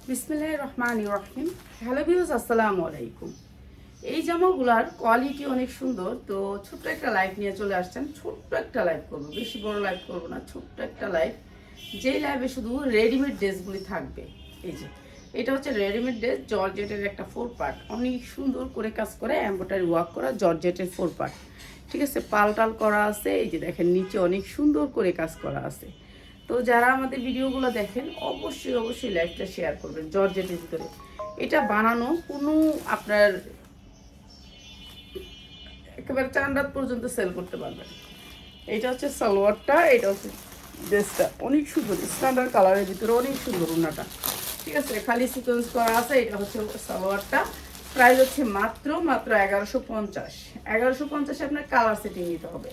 বিসমিল্লাহির রহমানির রহিম। Hello viewers, আসসালামু আলাইকুম। এই জামাগুলার কোয়ালিটি অনেক সুন্দর। তো ছোট্ট একটা লাইভ নিয়ে চলে আসছেন। ছোট্ট একটা লাইভ করবো, বেশি বড় লাইভ করবো না, ছোট্ট একটা লাইভ। যেই লাইভে শুধু রেডিমেড ড্রেসগুলি থাকবে। এই যে এটা হচ্ছে রেডিমেড ড্রেস, জর্জেটের একটা 4 পার্ট, অনেক সুন্দর করে কাজ করে এমব্রয়ডারি ওয়ার্ক করা জর্জেটের 4 পার্ট। ঠিক আছে, পালটাল করা আছে। এই যে দেখেন নিচে অনেক সুন্দর করে কাজ করা আছে। তো যারা আমাদের ভিডিওগুলো দেখেন অবশ্যই লাইভটা শেয়ার করবেন। জর্জেটের ভিতরে এটা বানানো কোনো আপনার একেবারে চান রাত পর্যন্ত সেল করতে পারবেন। এটা হচ্ছে সালোয়ারটা, এটা হচ্ছে ড্রেসটা, অনেক সুন্দর স্ট্যান্ডার্ড কালারের ভিতরে অনেক সুন্দর ওড়নাটা। ঠিক আছে, খালি সিকোয়েন্স করা আছে। এটা হচ্ছে সালোয়ারটা, প্রাইস হচ্ছে মাত্র 1150। 1150 আপনার কালার সেটিং নিতে হবে।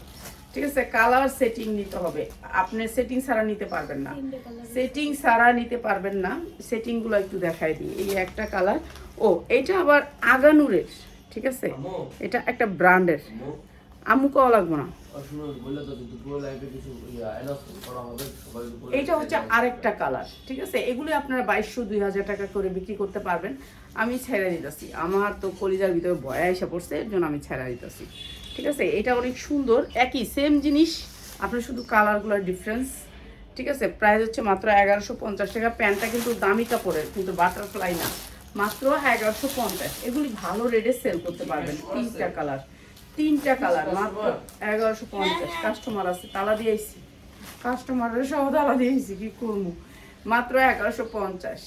ঠিক আছে, কালার সেটিং নিতে হবে। আপনি সেটিং ছাড়া নিতে পারবেন না, সেটিং ছাড়া নিতে পারবেন না। সেটিংগুলো একটু দেখাই দিই। এই একটা কালার, ও এটা আবার আগানুরের। ঠিক আছে, এটা একটা ব্র্যান্ডের। আমু কওয়া লাগবো না। এইটা হচ্ছে আরেকটা কালার। ঠিক আছে, এগুলি আপনারা 2200-2000 টাকা করে বিক্রি করতে পারবেন। আমি ছেড়ে দিতেছি, আমার তো কলিজার ভিতরে ভয় এসে পড়ছে, এর জন্য আমি ছেড়ে দিতেছি। ঠিক আছে, এটা অনেক সুন্দর, একই সেম জিনিস, আপনার শুধু কালারগুলোর ডিফারেন্স। ঠিক আছে, প্রাইস হচ্ছে মাত্র 1150 টাকা। প্যান্টটা কিন্তু দামি কাপড়ের, কিন্তু বাটারফ্লাই না, মাত্র 1150। এগুলি ভালো রেটে সেল করতে পারবেন। তিনটা কালার মাত্র 1150। কাস্টমার আছে, তালা দিয়েছি, কাস্টমারের সহ তালা দিয়েছি, কি করবো, মাত্র 1150।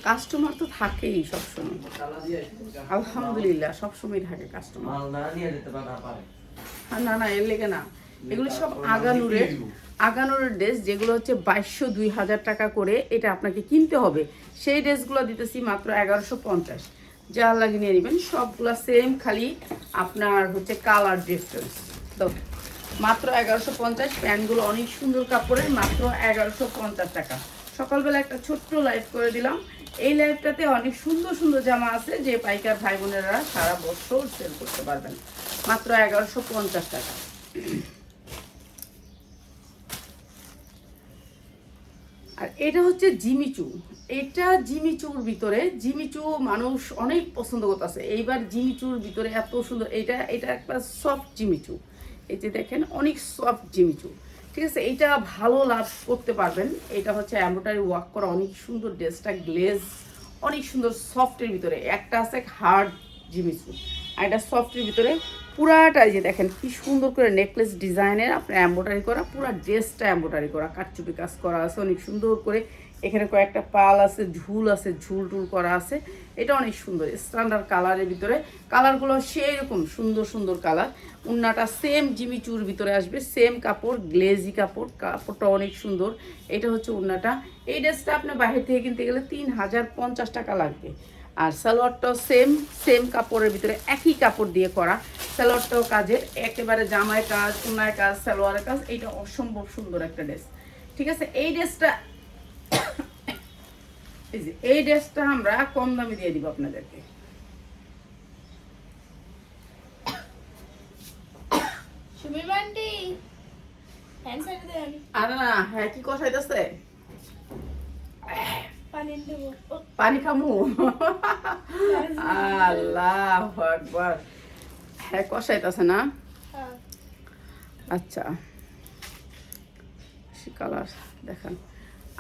কাস্টমার তো থাকেই সবসময়, আলহামদুলিল্লাহ সবসময় থাকে কাস্টমার। না এর লেগে না, এগুলো সব আগানুরের ড্রেস, যেগুলো হচ্ছে 2200-2000 টাকা করে এটা আপনাকে কিনতে হবে। সেই ড্রেসগুলো দিতেছি মাত্র 1150। যা লাগিয়ে নিয়ে নেবেন, সবগুলো সেম, খালি আপনার হচ্ছে কালার ডিফারেন্স। তো মাত্র 1150। প্যান্টগুলো অনেক সুন্দর কাপড়ের, মাত্র 1150 টাকা। সকালবেলা একটা ছোট্ট লাইভ করে দিলাম। এই লাইভটাতে অনেক সুন্দর সুন্দর জামা আছে, যে পাইকার ভাই বোনেরা সারা বছর সেল করতে পারবেন, মাত্র 1150 টাকা। আর এটা হচ্ছে জিমিচু। এটা জিমিচুর ভিতরে, জিমিচু মানুষ অনেক পছন্দ করতেছে এইবার। জিমিচুর ভিতরে এত সুন্দর, এটা একটা সফট জিমিচু। এই যে দেখেন অনেক সফট জিমিচু। ঠিক আছে, এটা ভালো লাভ করতে পারবেন। এটা হচ্ছে এমব্রয়ডারি ওয়ার্ক করা, অনেক সুন্দর ড্রেসটা, গ্লেজ অনেক সুন্দর সফটের ভিতরে। একটা আছে হার্ড জিমিচু, আর এটা সফটের ভিতরে। পুরাটাই যে দেখেন কি সুন্দর করে নেকলেস ডিজাইনের আপনার এমব্রয়ডারি করা, পুরা ড্রেসটা এমব্রয়ডারি করা, কাটচুপি কাজ করা আছে অনেক সুন্দর করে। এখানে কয়েকটা পাল আছে, ঝুল আছে, ঝুল টুল করা আছে। এটা অনেক সুন্দর স্ট্যান্ডার্ড কালারের ভিতরে। কালারগুলো সেই রকম সুন্দর সুন্দর কালার। উন্নাটা সেম জিমিচুর ভিতরে আসবে, সেম কাপড়, গ্লেজি কাপড়, কাপড়টা অনেক সুন্দর। এটা হচ্ছে উন্নাটা। এই ড্রেসটা আপনি বাইরে থেকে কিনতে গেলে 3050 টাকা লাগবে। আর সালোয়ারটাও সেম কাপড়ের ভিতরে, একই কাপড় দিয়ে করা। সালোয়ারটাও কাজের, একেবারে জামায় কাজ, উন্নায় কাজ, সালোয়ারের কাজ। এইটা অসম্ভব সুন্দর একটা ড্রেস। ঠিক আছে, এই ড্রেসটা আমরা কম দামে দিয়ে দিব আপনাদেরকে। আরে না, হ্যাঁ কি কষাইতেছে, পানি খামু? আল্লাহু আকবার। হ্যাঁ কষাইতেছে না? আচ্ছা, কালার দেখান।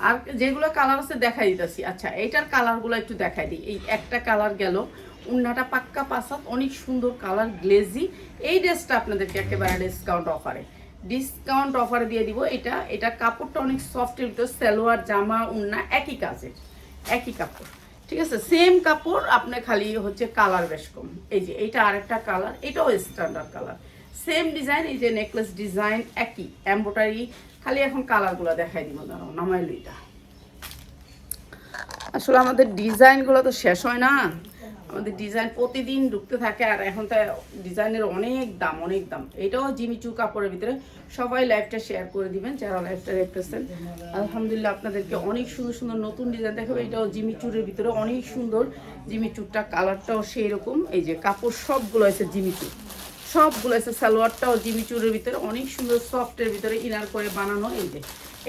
আর যেগুলো কালার আছে দেখাই দিতেছি। আচ্ছা, এইটার কালারগুলো একটু দেখাই দিই। এই একটা কালার গেল, উন্নাটা পাক্কা পাসাত, অনেক সুন্দর কালার, গ্লেজি। এই ড্রেসটা আপনাদেরকে একেবারে ডিসকাউন্ট অফারে দিয়ে দিব। এটা কাপড়টা অনেক সফটের ভিতর, সালোয়ার জামা উন্না একই কাজের, একই কাপড়। ঠিক আছে, সেম কাপড়, আপনার খালি হচ্ছে কালার বেশ কম। এই যে এইটা আরেকটা কালার, এটাও স্ট্যান্ডার্ড কালার, সেম ডিজাইন। এই যে নেকলেস ডিজাইন একই, এমব্রয়ডারি, খালি এখন কালারগুলো দেখাই দিব। দাঁড়াও নামাইলো। এটা আসলে আমাদের ডিজাইনগুলো তো শেষ হয় না, আমাদের ডিজাইন প্রতিদিন ঢুকতে থাকে। আর এখন তো ডিজাইনের অনেক দাম। এটাও জিমিচু কাপড়ের ভিতরে। সবাই লাইভটা শেয়ার করে দিবেন যারা লাইভটা দেখতেছেন। আলহামদুলিল্লাহ আপনাদেরকে অনেক সুন্দর সুন্দর নতুন ডিজাইন দেখাবো। এটাও জিমিচুরের ভিতরে অনেক সুন্দর। জিমিচুরটা কালারটাও সেই রকম। এই যে কাপড় সবগুলো আছে জিমিচুর, সবগুলো আছে। সালোয়ারটাও জিমিচুরের ভিতরে অনেক সুন্দর সফটের ভিতরে ইনার করে বানানো। এই যে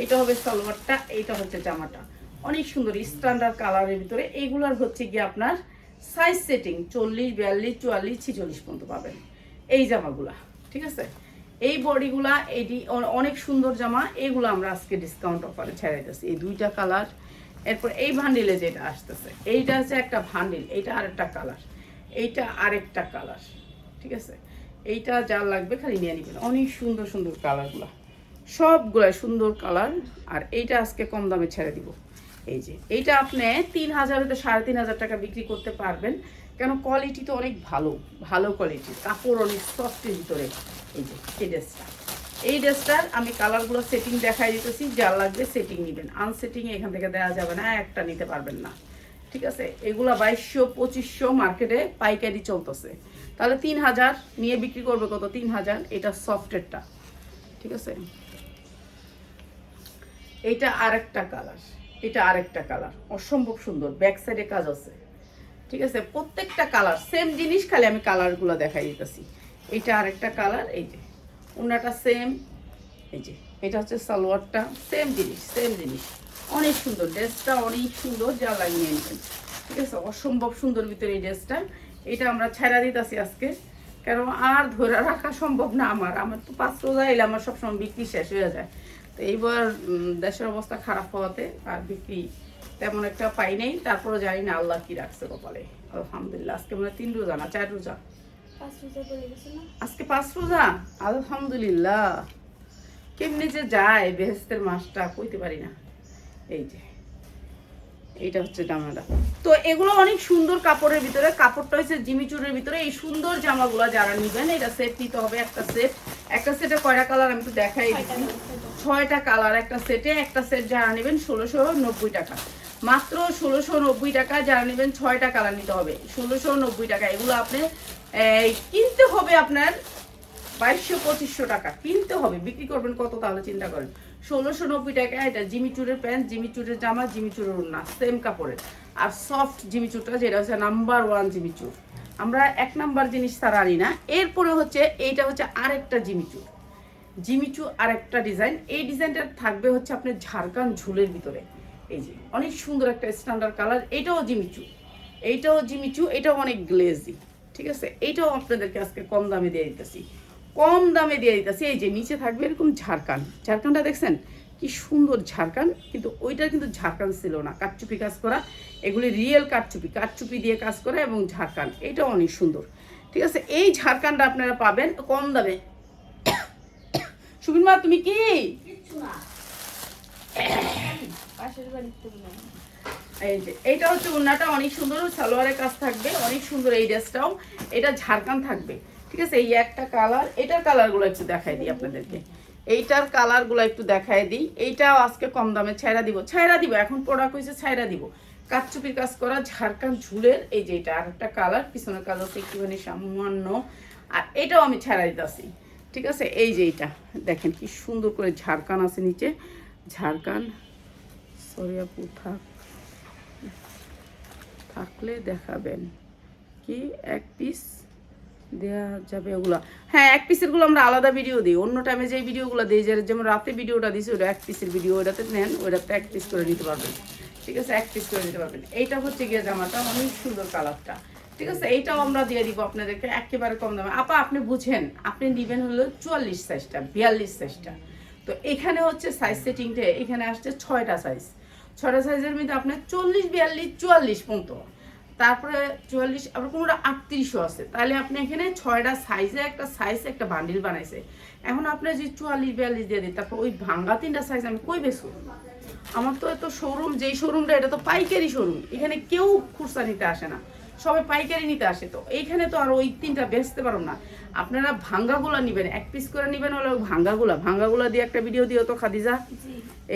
এটা হবে সালোয়ারটা, এইটা হচ্ছে জামাটা। অনেক সুন্দর স্ট্যান্ডার্ড কালারের ভিতরে। এইগুলার হচ্ছে গিয়ে আপনার সাইজ সেটিং 40, 42, 44, 46 পর্যন্ত পাবেন এই জামাগুলা, ঠিক আছে। এই বডিগুলা এটি অনেক সুন্দর জামা, এইগুলো আমরা আজকে ডিসকাউন্ট অফারে ছেড়ে দিচ্ছি। এই দুইটা কালার, এরপর এই ভান্ডিলে যেটা আসতেছে এইটা হচ্ছে একটা ভান্ডিল, এইটা আরেকটা কালার, এইটা আরেকটা কালার, ঠিক আছে। এইটা যার লাগবে খালি নিয়ে নেবেন। অনেক সুন্দর সুন্দর কালারগুলো, সবগুলাই সুন্দর কালার। আর এইটা আজকে কম দামে ছেড়ে দিব। এই যে এইটা আপনি 3000 হতে 3500 টাকা বিক্রি করতে পারবেন, কেন কোয়ালিটি তো অনেক ভালো, ভালো কোয়ালিটি, কাপড় অনেক সফটের ভিতরে। এই যে এই ড্রেসটার আমি কালারগুলো সেটিং দেখাই দিতেছি, যার লাগবে সেটিং নেবেন, আনসেটিং এখান থেকে দেওয়া যাবে না, একটা নিতে পারবেন না, ঠিক আছে। এগুলা 2200 2500 মার্কেটে পাইকারি চলতেছে, তাহলে 3000 নিয়ে বিক্রি করবে কত? 3000। এটা সফটেরটা, ঠিক আছে। এইটা আরেকটা কালার, এটা আরেকটা কালার, অসম্ভব সুন্দর, ব্যাক সাইডে কাজ আছে, ঠিক আছে। প্রত্যেকটা কালার সেম জিনিস, খালি আমি কালারগুলো দেখাই দিতেছি। এইটা আরেকটা কালার, এই যে ওনাটা সেম, এই যে এটা হচ্ছে সালোয়ারটা, সেম জিনিস সেম জিনিস। অনেক সুন্দর ড্রেসটা, অনেক সুন্দর, যা লাগিয়ে নেবেন, ঠিক আছে। অসম্ভব সুন্দর ভিতরে এই ড্রেসটা। এটা আমরা ছেড়া দিতেছি আজকে, কারণ আর ধরে রাখা সম্ভব না। আমার তো 5 রোজা এলে আমার সবসময় বিক্রি শেষ হয়ে যায়। তো এইবার দেশের অবস্থা খারাপ হওয়াতে আর বিক্রি তেমন একটা পাই নাই। তারপরে জানি না আল্লাহ কি রাখছে কপালে। আলহামদুলিল্লাহ আজকে মানে 3 রোজা না 4 রোজা, আজকে 5 রোজা। আলহামদুলিল্লাহ, কেমনি যে যায় বেহেস্তের মাসটা কইতে পারি না। এই যে এইটা হচ্ছে জামাটা। তো এগুলো অনেক সুন্দর কাপড়ের ভিতরে, কাপড়টা হচ্ছে জিমিচুরের ভিতরে। এই সুন্দর জামাগুলো যারা নিবেন, এটা সেট নিতে হবে, একটা সেট। একটা সেটে কয়টা কালার আমি তো দেখাই দিচ্ছি, 6টা কালার একটা সেটে। একটা সেট যারা নেবেন 1690 টাকা, মাত্র 1690 টাকা। যারা নেবেন 6টা কালার নিতে হবে, 1690 টাকা। এগুলো আপনি কিনতে হবে আপনার 2200-2500 টাকা কিনতে হবে, বিক্রি করবেন কত তাহলে চিন্তা করেন। 1690 টাকা। এটা জিমিচুরের প্যান্ট, জিমিচুরের জামা, জিমিচুরের ওড়না, সেম কাপড়ের। আর সফট জিমিচুরটা যেটা হচ্ছে নাম্বার 1 জিমিচুর, আমরা 1 নাম্বার জিনিস তারা আনি না। এরপরে হচ্ছে এইটা হচ্ছে আরেকটা জিমিচুর, জিমিচু আরেকটা ডিজাইন। এই ডিজাইনটা থাকবে হচ্ছে আপনার ঝাড়খান ঝুলের ভিতরে। এই যে অনেক সুন্দর একটা স্ট্যান্ডার্ড কালার। এইটাও জিমিচু, এইটাও জিমিচু, এটাও অনেক গ্লেজি, ঠিক আছে। এইটাও আপনাদেরকে আজকে কম দামে দিয়ে দিতেছি, কম দামে দিয়ে দিতেছি। এই যে নিচে থাকবে এরকম ঝাড়খান, ঝাড়খানটা দেখছেন কি সুন্দর ঝাড়খান, কিন্তু ওইটা কিন্তু ঝাড়খান ছিল না, কাটচুপি কাজ করা। এগুলি রিয়েল কাটচুপি, কাটচুপি দিয়ে কাজ করা এবং ঝাড়খান, এটাও অনেক সুন্দর, ঠিক আছে। এই ঝাড়খানটা আপনারা পাবেন কম দামে। সুবিন মা তুমি কি এই যে এইটা হচ্ছে ওড়নাটা, অনেক সুন্দর সালোয়ারের কাজ থাকবে, অনেক সুন্দর। এই ড্রেসটাও এটা ঝাড়খান থাকবে, ঠিক আছে। এই একটা কালার, এটার কালারগুলো একটু দেখাই দিই আপনাদেরকে, এইটার কালারগুলো একটু দেখাই দিই। এইটাও আজকে কম দামে ছাইরা দিব, এখন প্রোডাক্ট হয়েছে ছাইরা দিব। কাটচুপির কাজ করা ঝাড়খান ঝুলের। এই যে এটা আরেকটা কালার, পিছনের কালার হচ্ছে একটুখানি সামান্য, আর এটাও আমি ছাইরা দিতেছি, ঠিক আছে। এই যে এইটা দেখেন কি সুন্দর করে ঝাড়খান আছে নিচে, ঝাড়খান সরিয়াপুর থাকলে দেখাবেন কি 1 পিস দেওয়া যাবে ওগুলো। হ্যাঁ 1 পিসেরগুলো আমরা আলাদা ভিডিও দিই, অন্য টাইমে যে ভিডিওগুলো দিই, যেমন রাতে ভিডিওটা দিয়েছি ওটা 1 পিসের ভিডিও, ওটাতে নেন, ওটাতে 1 পিস করে নিতে পারবেন, ঠিক আছে। 1 পিস করে নিতে পারবেন। এইটা হচ্ছে গিয়ে জামাটা, অনেক সুন্দর কালারটা, ঠিক আছে। এইটাও আমরা দিয়ে দিব আপনাদেরকে একেবারে কম দামে। আপা আপনি বুঝেন, আপনি নেবেন হলো 44 সাইজটা, 42 সাইজটা। তো এখানে হচ্ছে সাইজ সেটিংটা, এখানে আসছে 6টা সাইজ, 6টা সাইজের মধ্যে আপনার 40, 42, 44 পর্যন্ত, তারপরে 44, আবার কোনোটা 38ও আছে। তাহলে আপনি এখানে 6টা সাইজে একটা সাইজ একটা বান্ডিল বানাইছে। এখন আপনার যে 44, 42 দিয়ে দিই, তারপর ওই ভাঙ্গা 3টা সাইজ আমি কই বেচবো? আমার তো এত শোরুম, যেই শোরুমটা এটা তো পাইকারি শোরুম, এখানে কেউ খুচরা নিতে আসে না, সবাই পাইকারি নিতে আসে। তো এইখানে তো আর ওই 3টা বেচতে পারো না। আপনারা ভাঙ্গাগুলা নেবেন, 1 পিস করে নেবেন, হলো ভাঙ্গাগুলা দিয়ে একটা ভিডিও দিও তো খাদিজা।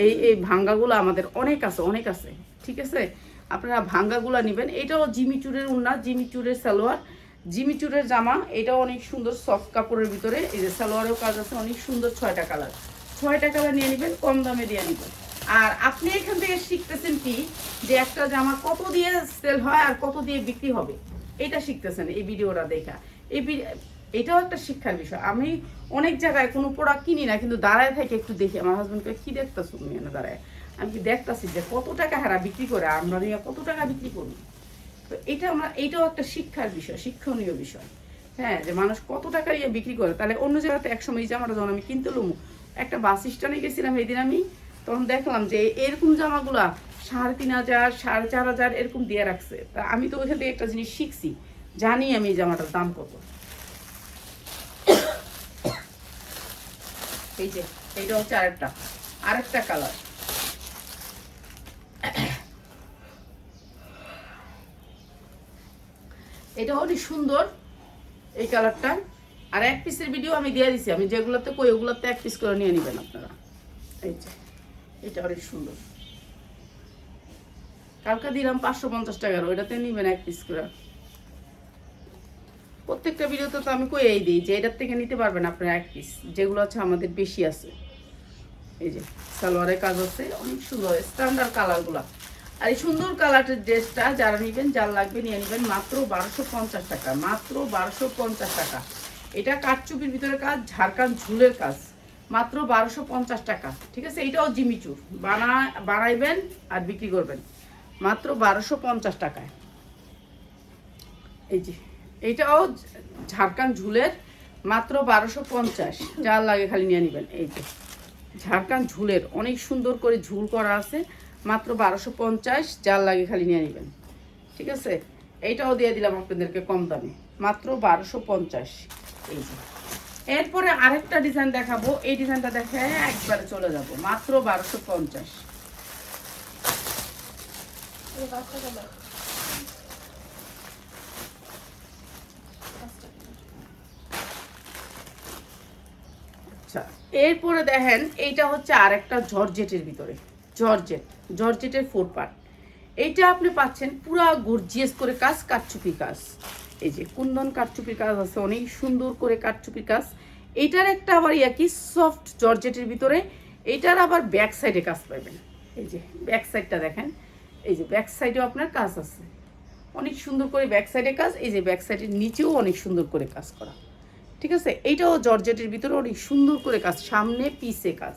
এই ভাঙ্গাগুলা আমাদের অনেক আছে, ঠিক আছে। আপনারা ভাঙ্গাগুলা নেবেন। এটাও জিমিচুরের ওড়না, জিমিচুরের সালোয়ার, জিমিচুরের জামা। এটাও অনেক সুন্দর সফট কাপড়ের ভিতরে। এই যে সালোয়ারেও কাজ আছে, অনেক সুন্দর। 6টা কালার, 6টা কালার নিয়ে নেবেন, কম দামে দিয়ে নেবেন। আর আপনি এখান থেকে শিখতেছেন কি, যে একটা জামা কত দিয়ে সেল হয় আর কত দিয়ে বিক্রি হবে, এটা শিখতেছেন এই ভিডিওটা দেখা। এটাও একটা শিক্ষার বিষয়। আমি অনেক জায়গায় কোনো প্রোডাক্ট কিনি না, কিন্তু দাঁড়ায় থেকে একটু দেখি আমার হাজব্যান্ডকে, কি দেখতেছো তুমি না দাঁড়ায়, আমি কি দেখতেছি যে কত টাকা হারা বিক্রি করে, আমরা নিয়ে কত টাকা বিক্রি করি। তো এইটাও একটা শিক্ষার বিষয়, শিক্ষণীয় বিষয়। হ্যাঁ, যে মানুষ কত টাকা ইয়ে বিক্রি করে। তাহলে অন্য জায়গাতে একসময় এই জামাটা যখন আমি কিনতে লুম, একটা বাস স্ট্যান্ডে গেছিলাম এই দিন আমি, তখন দেখলাম যে এরকম জামাগুলা 3,500 4,500 এরকম দিয়ে রাখছে। তা আমি তো ওইখান থেকে একটা জিনিস শিখছি, জানি আমি এই জামাটার দাম কত। এই যে এইটা হচ্ছে আরেকটা কালার। এটা অনেক সুন্দর এই কালারটা। আর এক পিসের ভিডিও আমি দিয়ে দিছি, আমি যেগুলোতে কই ওগুলোতে এক পিস করে নিয়ে নেবেন আপনারা। এই যে এটা অনেক সুন্দর, কালকে দিলাম 550 টাকার, ওইটাতে নিবেন এক পিস করে। প্রত্যেকটা ভিডিওতে তো আমি কই এই দিই যে এটার থেকে নিতে পারবেন আপনারা এক পিস, যেগুলো আছে আমাদের বেশি আছে। এই যে সালোয়ারের কাজ আছে, অনেক সুন্দর স্ট্যান্ডার্ড কালারগুলো। আর এই সুন্দর কালারের ড্রেসটা যারা নেবেন, যার লাগবে নিয়ে নেবেন মাত্র 1250 টাকা, মাত্র 1250 টাকা। এটা কাঠচুপির ভিতরে কাজ, ঝাড়খান ঝুলের কাজ, মাত্র 1250 টাকা। ঠিক আছে, এটাও জিমিচুর, বানাইবেন আর বিক্রি করবেন মাত্র 1250 টাকায়। এই যে এইটাও ঝাড়খান ঝুলের, মাত্র 1250, যার লাগে খালি নিয়ে নেবেন। এই যে ঝাড়খান ঝুলের অনেক সুন্দর করে ঝুল করা আছে, মাত্র 1250, যার লাগে খালি নিয়ে নেবেন। ঠিক আছে, এইটাও দিয়ে দিলাম আপনাদেরকে কম দামে, মাত্র 1250। এই যে এরপরে আরেকটা ডিজাইন দেখাবো, এই ডিজাইনটা দেখে একবারে চলে যাব, মাত্র 1250। আচ্ছা, এরপরে দেখেন এইটা হচ্ছে আরেকটা জর্জেটের ভিতরে, জর্জেটের 4 পার্ট। এইটা আপনি পাচ্ছেন পুরা গর্জিয়াস করে কাজ, কাঠচুপি কাজ। এই যে কুন্দন কাঠচুপির কাজ আছে, অনেক সুন্দর করে কাঠচুপির কাজ। এইটার একটা আবার কি সফট জর্জেটের ভিতরে, এইটার আবার ব্যাক সাইডে কাজ পাবেন। এই যে ব্যাক সাইডটা দেখেন, এই যে ব্যাক সাইডেও আপনার কাজ আছে, অনেক সুন্দর করে ব্যাক সাইডে কাজ। এই যে ব্যাক সাইডের নিচেও অনেক সুন্দর করে কাজ করা। ঠিক আছে, এইটাও জর্জেটের ভিতরে অনেক সুন্দর করে কাজ, সামনে পিছে কাজ,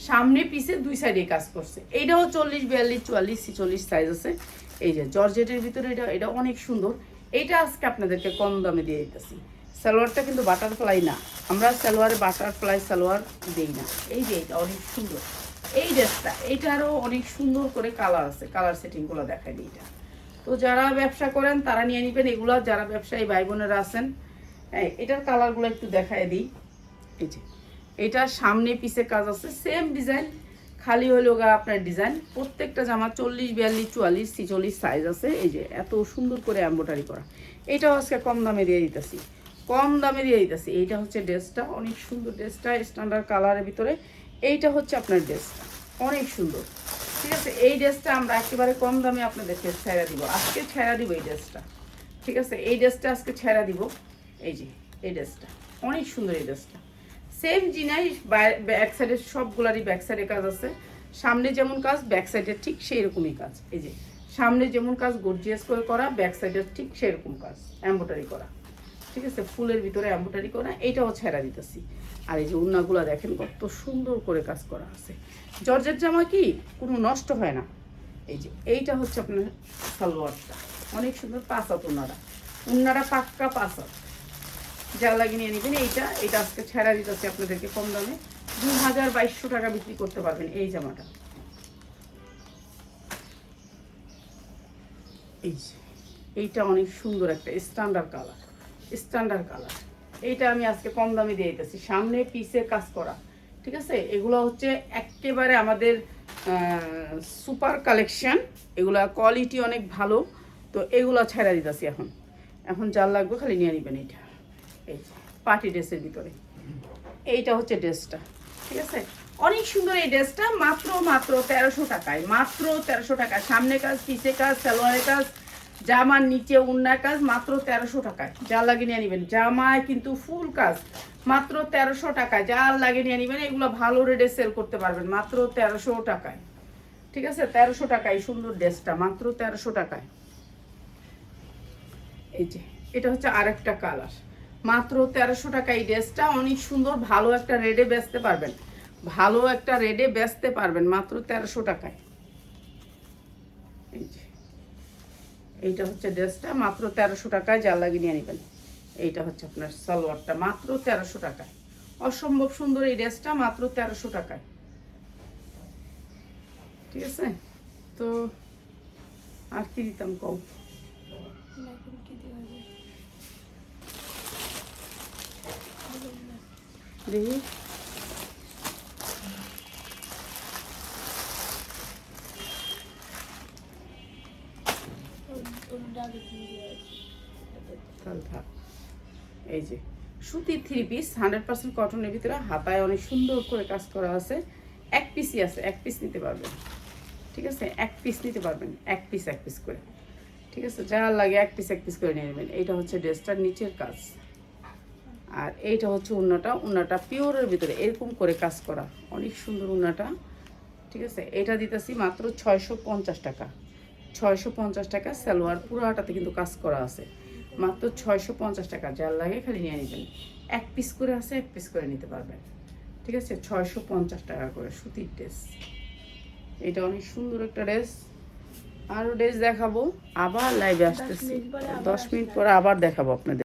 সামনে পিছে দুই সাইডে কাজ করছে। এইটাও 40 42 44 46 সাইজ আছে। এই যে জর্জেটের ভিতরে এটা অনেক সুন্দর। এইটা আজকে আপনাদেরকে কম দামে দিয়ে দিতেছি। সালোয়ারটা কিন্তু বাটারফ্লাই না, আমরা সালোয়ারে বাটারফ্লাই সালোয়ার দিই না। এই যে এটা অনেক সুন্দর এই ড্রেসটা, এইটারও অনেক সুন্দর করে কালার আছে, কালার সেটিংগুলো দেখাই দিই। এটা তো যারা ব্যবসা করেন তারা নিয়ে নেবেন এগুলো, যারা ব্যবসায়ী ভাই বোনেরা আছেন। হ্যাঁ, এটার কালারগুলো একটু দেখায় দিই। এই যে এটা সামনে পিছে কাজ আছে, সেম ডিজাইন, খালি হলো আপনার ডিজাইন। প্রত্যেকটা জামা 40 42 44 46 সাইজ আছে। এই যে এত সুন্দর করে এমব্রয়ডারি করা, এটাও আজকে কম দামে দিয়ে দিতেছি, কম দামে দিয়ে দিতেছি। এইটা হচ্ছে ড্রেসটা, অনেক সুন্দর ড্রেসটা, স্ট্যান্ডার্ড কালারের ভিতরে। এইটা হচ্ছে আপনার ড্রেসটা, অনেক সুন্দর। ঠিক আছে, এই ড্রেসটা আমরা একেবারে কম দামে আপনাদেরকে ছেড়া দিব, আজকে ছেড়া দিব এই ড্রেসটা। ঠিক আছে, এই ড্রেসটা আজকে ছেড়া দিব। এই যে এই ড্রেসটা অনেক সুন্দর, এই ড্রেসটা সেম জিনিস, ব্যাক সাইডের সবগুলারই ব্যাক সাইডে কাজ আছে, সামনে যেমন কাজ ব্যাক সাইডের ঠিক সেই রকমই কাজ। এই যে সামনে যেমন কাজ গর্জিয়াস করে করা, ব্যাক সাইডের ঠিক সেরকম কাজ, এমব্রয়ডারি করা। ঠিক আছে, ফুলের ভিতরে এমব্রয়ডারি করা, এইটাও ছেড়া দিতেছি। আর এই যে উন্নাগুলো দেখেন কত সুন্দর করে কাজ করা আছে। জর্জেট জামা কি কোনো নষ্ট হয় না। এই যে এইটা হচ্ছে আপনার সালোয়ারটা, অনেক সুন্দর, পাঁচাত উন্নারা পাক্কা পাঁচাত, যা লাগিয়ে নিয়ে নেবেন। এইটা আজকে ছেড়া দিতেছে আপনাদেরকে কম দামে, 2200 টাকা বিক্রি করতে পারবেন এই জামাটা। এইটা অনেক সুন্দর একটা স্ট্যান্ডার্ড কালার, এইটা আমি আজকে কম দামে দিয়ে দিতেছি, সামনে পিছে কাজ করা। ঠিক আছে, এগুলো হচ্ছে একেবারে আমাদের সুপার কালেকশন, এগুলা কোয়ালিটি অনেক ভালো। তো এগুলো ছেড়া দিতেছি এখন যার লাগবে খালি নিয়ে নেবেন। এইটা এই পার্টি ড্রেসের ভিতরে এইটা হচ্ছে ড্রেসটা। ঠিক আছে, অনেক সুন্দর এই ড্রেসটা, মাত্র 1300 টাকায়, মাত্র 1300 টাকা। সামনে কাজ, পিছে কাজ, সালোয়ারের কাজ, জামার নিচে উন্নার কাজ, মাত্র 1300 টাকায়, যা লাগে নিয়ে নেবেন। জামায় কিন্তু ফুল কাজ, মাত্র 1300 টাকায়, যা লাগে নিয়ে নেবেন। এগুলো ভালো রেটে সেল করতে পারবেন মাত্র 1300 টাকায়। ঠিক আছে, 1300 টাকায় সুন্দর ড্রেসটা, মাত্র 1300 টাকায়। এই যে এটা হচ্ছে আরেকটা কালার, মাত্র 1300 টাকা। এই ড্রেসটা অনেক সুন্দর, ভালো একটা রেডে বেচতে পারবেন, ভালো একটা রেডে বেচতে পারবেন মাত্র 1300 টাকায়। এই যে এইটা হচ্ছে ড্রেসটা মাত্র 1300 টাকায়, যা লাগিয়ে নিয়ে নেবেন। এইটা হচ্ছে আপনার সালোয়ারটা মাত্র 1300 টাকায়। অসম্ভব সুন্দর এই ড্রেসটা মাত্র 1300 টাকায়। ঠিক আছে, তো আর কি দিতাম কম? দেখি এই যে সুতির 3 পিস 100% কটনের ভিতরে, হাতায় অনেক সুন্দর করে কাজ করা আছে। এক পিসই আছে, এক পিস নিতে পারবেন। ঠিক আছে, এক পিস নিতে পারবেন, এক পিস করে। ঠিক আছে, যা লাগে এক পিস করে নিয়ে নেবেন। এইটা হচ্ছে ড্রেসটার নিচের কাজ, আর এইটা হচ্ছে উন্নাটা পিওরের ভিতরে এরকম করে কাজ করা, অনেক সুন্দর উন্নাটা। ঠিক আছে, এটা দিতেছি মাত্র 650 টাকা। 650 টাকা সালোয়ার, পুরোটাতে কিন্তু কাজ করা আছে, মাত্র 650 টাকা। যার লাগে খালি নিয়ে নেবেন, এক পিস করে আছে, এক পিস করে নিতে পারবেন। ঠিক আছে, 650 টাকা করে সুতির ড্রেস। এটা অনেক সুন্দর একটা ড্রেস। আরও ড্রেস দেখাবো, আবার লাইভে আসতেছি 10 মিনিট পরে আবার দেখাবো আপনাদের।